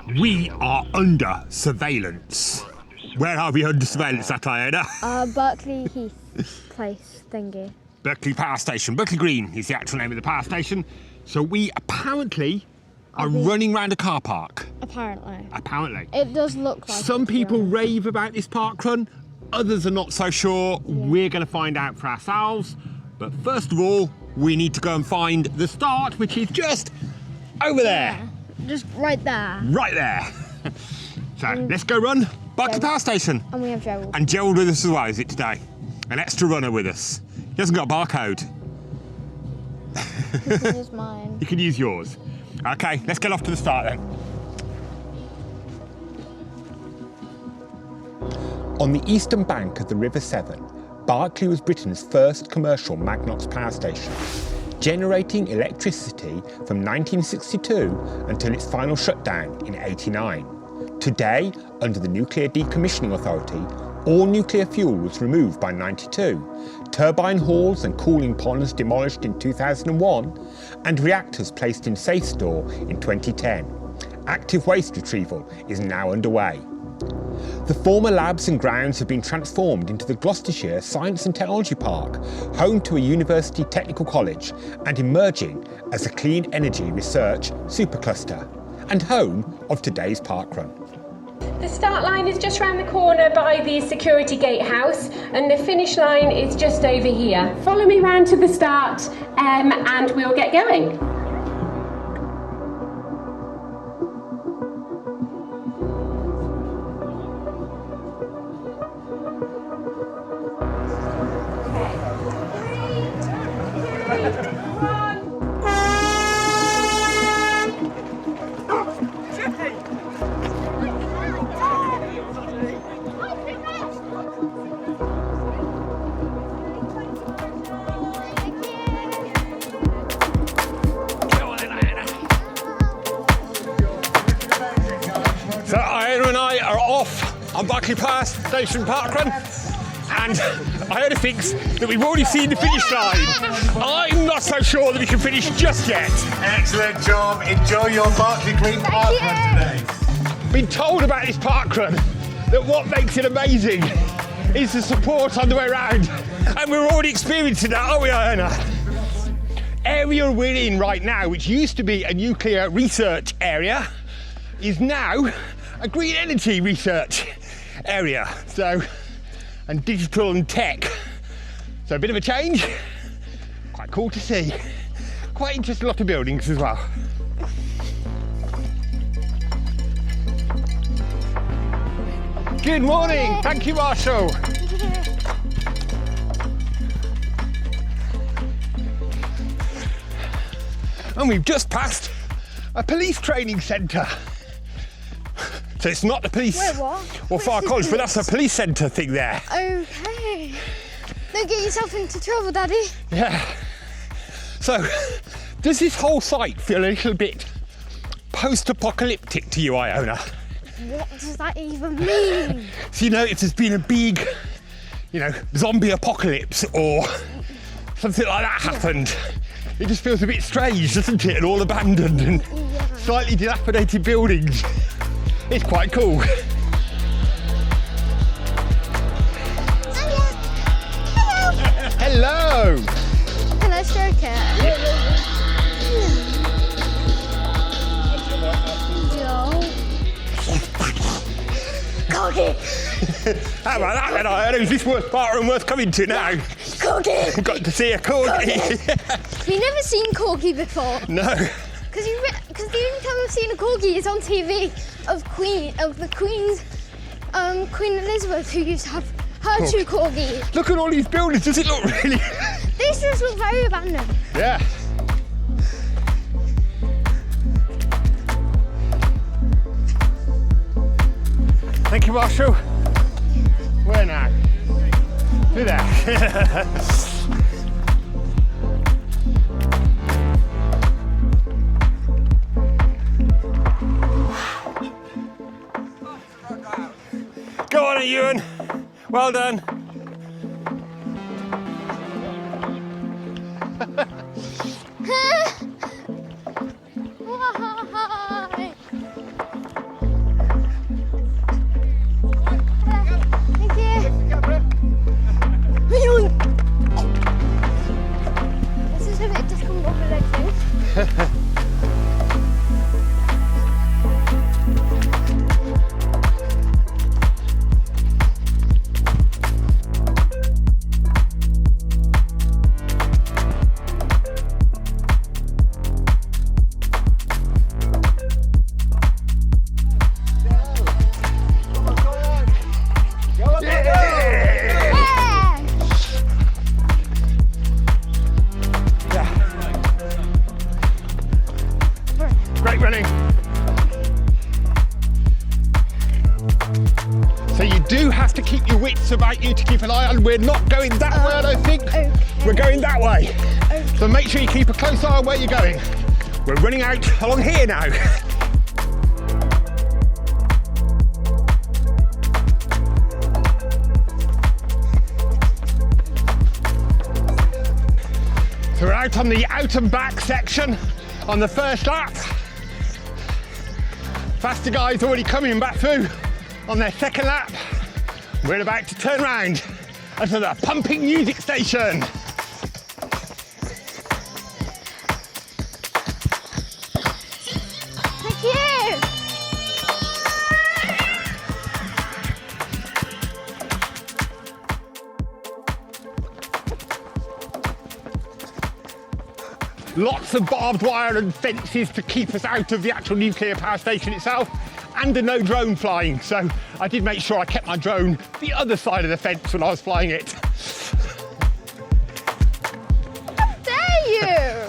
We are under surveillance. Where are we under surveillance at, Iona? Berkeley Heath place thingy. Berkeley Power Station. Berkeley Green is the actual name of the power station. So we apparently are running around a car park. Apparently. It does look like Some people rave about this park run, others are not so sure. Yeah. We're going to find out for ourselves. But first of all, we need to go and find the start, which is just over there. Yeah, just right there. Right there. So let's go run back to the power station. And we have Gerald. And Gerald with us as well, is it today? An extra runner with us. He hasn't got a barcode. You can use mine. You can use yours. Okay, let's get off to the start then. On the eastern bank of the River Severn, Berkeley was Britain's first commercial Magnox power station, generating electricity from 1962 until its final shutdown in '89. Today, under the Nuclear Decommissioning Authority, all nuclear fuel was removed by '92, turbine halls and cooling ponds demolished in 2001, and reactors placed in safe store in 2010. Active waste retrieval is now underway. The former labs and grounds have been transformed into the Gloucestershire Science and Technology Park, home to a university technical college and emerging as a clean energy research supercluster, and home of today's parkrun. The start line is just round the corner by the security gatehouse, and the finish line is just over here. Follow me round to the start and we'll get going. So Iona and I are off on Berkeley Power Station parkrun, and Iona thinks that we've already seen the finish line. I'm not so sure that we can finish just yet. Excellent job. Enjoy your Berkeley Green parkrun today. Been told about this parkrun that what makes it amazing is the support on the way around, and we're already experiencing that, aren't we, Iona? Area we're in right now, which used to be a nuclear research area, is now a green energy research area. So, and digital and tech. So a bit of a change. Quite cool to see. Quite interesting lot of buildings as well. Good morning. Thank you, Marshal. And we've just passed a police training centre. So it's not the police or Far College, but that's a police centre thing there. Okay. Don't get yourself into trouble, Daddy. Yeah. So, does this whole site feel a little bit post-apocalyptic to you, Iona? What does that even mean? So, you know, if there's been a big, zombie apocalypse or something like that happened, it just feels a bit strange, doesn't it? And all abandoned and slightly dilapidated buildings. It's quite cool. Hello. Can I stroke it? Corgi. How about that then, Iona? Is this parkrun worth coming to now? Corgi. Got to see a corgi. We've never seen Corgi before. No. Because the only time I've seen a corgi is on TV of the Queen's Queen Elizabeth, who used to have her two corgis. Look at all these buildings. Does it look really? This does look very abandoned. Yeah. Thank you, Marshal. Where now? Through there. Go on, Ewan. Well done. Why? running. So you do have to keep your wits about you to keep an eye on. We're not going that way, I don't think. Okay. We're going that way. Okay. So make sure you keep a close eye on where you're going. We're running out along here now. So we're out on the out and back section on the first lap. Faster guys already coming back through on their second lap. We're about to turn around onto the pumping music station. Thank you. Lots of barbed wire and fences to keep us out of the actual nuclear power station itself, and a no drone flying. So I did make sure I kept my drone the other side of the fence when I was flying it. How dare you?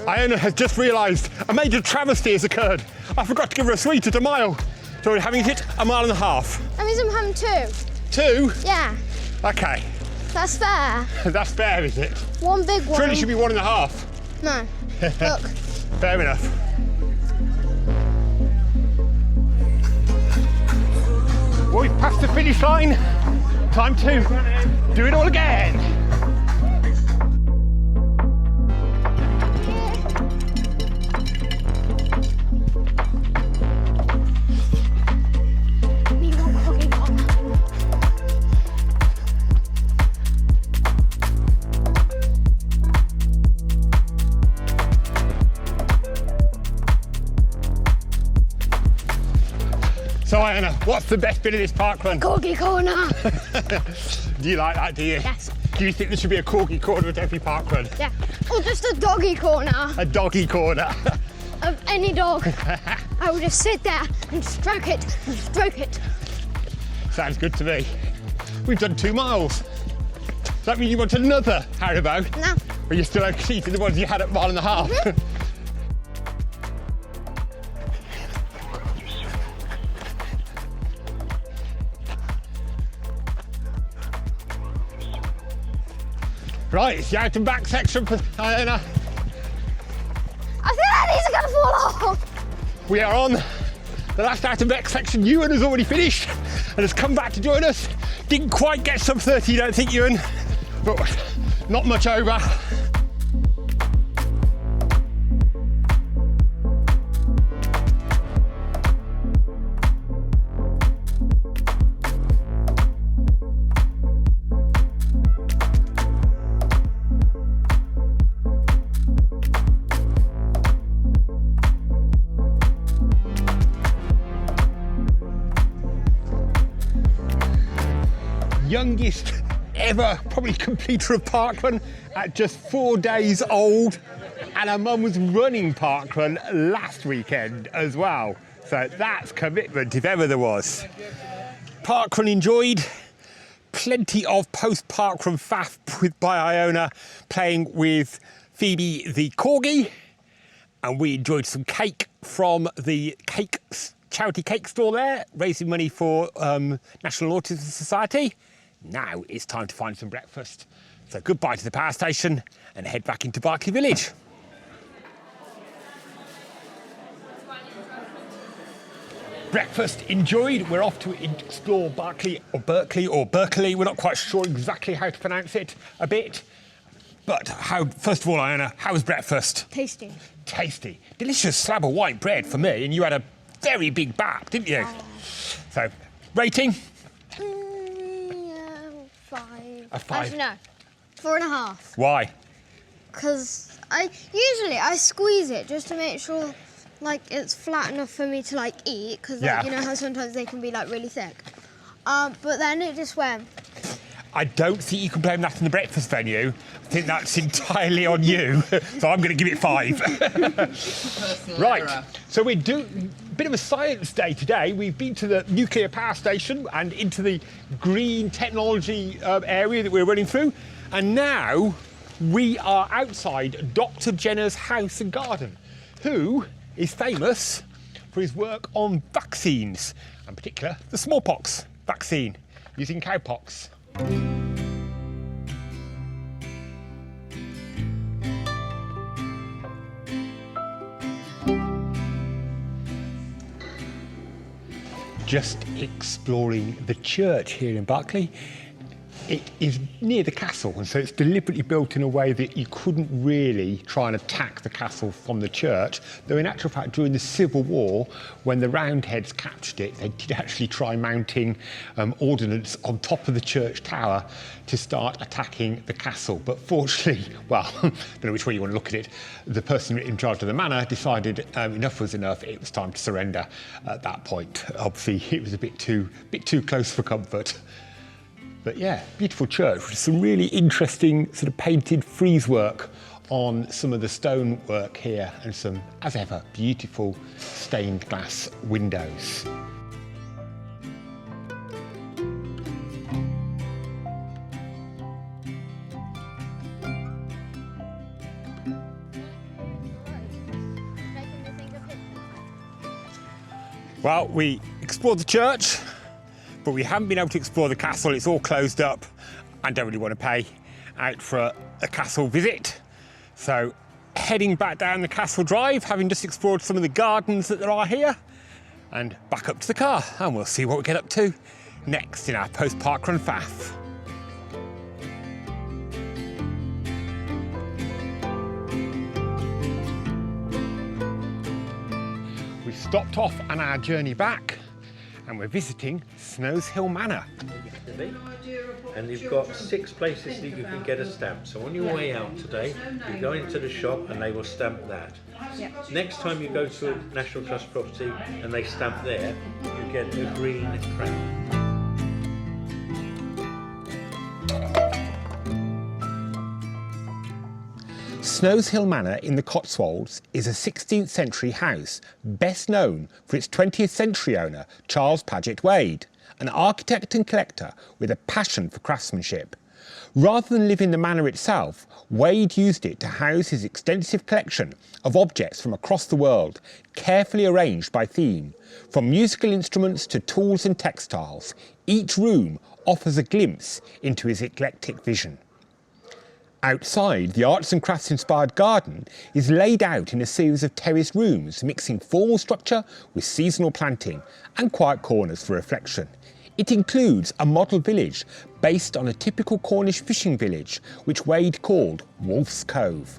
Iona has just realised a major travesty has occurred. I forgot to give her a sweet at a mile. So we're having it a mile and a half. That means I'm having 2. 2? Yeah, Okay. that's fair. That's fair, is it? One big one. Surely should be 1.5. No. Look. Fair enough. Well, we've passed the finish line. Time to do it all again. Me want Corgi Corner. So, Iona, what's the best bit of this park run? Corgi Corner. Do you like that, do you? Yes. Do you think there should be a Corgi Corner at every park run? Yeah. Or just a doggy corner A doggy corner? of any dog. I would just sit there and stroke it and stroke it. Sounds good to me. We've done 2 miles. Does that mean you want another Haribo? No. Or you're still exceeding the ones you had at 1.5 miles? Right, it's the out and back section for Iona. I think that these are going to fall off. We are on the last out and back section. Ewan has already finished and has come back to join us. Didn't quite get sub 30, don't think, Ewan, but not much over. Youngest ever probably completer of parkrun at just 4 days old, and her mum was running parkrun last weekend as well, so that's commitment if ever there was. Parkrun enjoyed, plenty of post-parkrun faff by Iona playing with Phoebe the Corgi, and we enjoyed some cake from the charity cake store there, raising money for National Autism Society. Now it's time to find some breakfast. So goodbye to the power station and head back into Berkeley Village. Breakfast enjoyed. We're off to explore Berkeley, we're not quite sure exactly how to pronounce it a bit. But first of all, Iona, how was breakfast? Tasty. Tasty. Delicious slab of white bread for me, and you had a very big bap, didn't you? So, rating? 5. A 5? Actually, no. 4.5. Why? Because I usually squeeze it just to make sure like it's flat enough for me to like eat. Because Yeah. you know how sometimes they can be like really thick. But then it just went. I don't think you can blame that on the breakfast venue. I think that's entirely on you. So I'm going to give it 5. Right. So we do a bit of a science day today. We've been to the nuclear power station and into the green technology area that we're running through. And now we are outside Dr. Jenner's house and garden, who is famous for his work on vaccines, in particular the smallpox vaccine using cowpox. Just exploring the church here in Berkeley. It is near the castle, and so it's deliberately built in a way that you couldn't really try and attack the castle from the church, though in actual fact during the Civil War, when the Roundheads captured it, they did actually try mounting ordnance on top of the church tower to start attacking the castle. But fortunately, well, I don't know which way you want to look at it, the person in charge of the manor decided enough was enough, it was time to surrender at that point. Obviously it was a bit too close for comfort. But yeah, beautiful church with some really interesting sort of painted frieze work on some of the stone work here, and some, as ever, beautiful stained glass windows. Well, we explored the church, but we haven't been able to explore the castle. It's all closed up. I don't really want to pay out for a castle visit. So heading back down the castle drive, having just explored some of the gardens that there are here, and back up to the car, and we'll see what we get up to next in our post-parkrun faff. We've stopped off on our journey back, and we're visiting Snows Hill Manor. And you've got 6 places that you can get a stamp. So on your way out today, you go into the shop and they will stamp that. Next time you go to a National Trust property and they stamp there, you get a green crown. Snows Hill Manor in the Cotswolds is a 16th century house, best known for its 20th century owner, Charles Paget Wade, an architect and collector with a passion for craftsmanship. Rather than live in the manor itself, Wade used it to house his extensive collection of objects from across the world, carefully arranged by theme. From musical instruments to tools and textiles, each room offers a glimpse into his eclectic vision. Outside, the arts and crafts inspired garden is laid out in a series of terraced rooms, mixing formal structure with seasonal planting and quiet corners for reflection. It includes a model village based on a typical Cornish fishing village, which Wade called Wolf's Cove.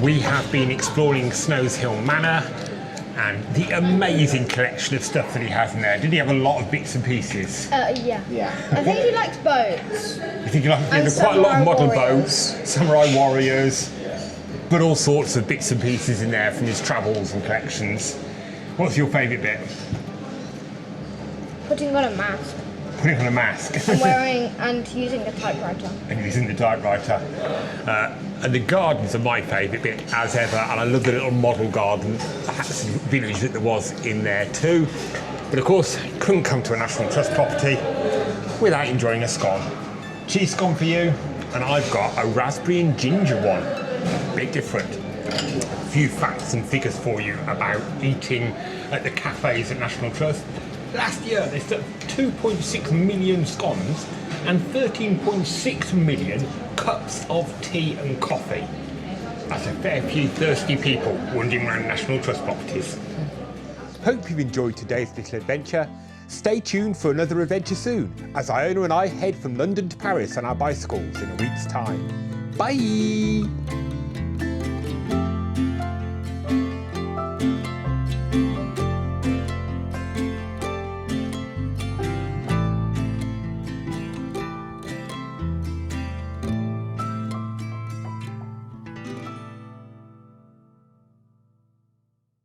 We have been exploring Snows Hill Manor and the amazing collection of stuff that he has in there. Did he have a lot of bits and pieces? Yeah. I think he likes boats. You think he likes there's quite a lot of model boats, samurai warriors, but all sorts of bits and pieces in there from his travels and collections. What's your favourite bit? Putting on a mask. Putting on a mask. And wearing and using the typewriter. And using the typewriter. And the gardens are my favourite bit, as ever, and I love the little model garden, perhaps village that there was in there too. But of course, couldn't come to a National Trust property without enjoying a scone. Cheese scone for you, and I've got a raspberry and ginger one. Bit different. A few facts and figures for you about eating at the cafes at National Trust. Last year they served 2.6 million scones and 13.6 million cups of tea and coffee. That's a fair few thirsty people wandering around National Trust properties. Hope you've enjoyed today's little adventure. Stay tuned for another adventure soon, as Iona and I head from London to Paris on our bicycles in a week's time. Bye!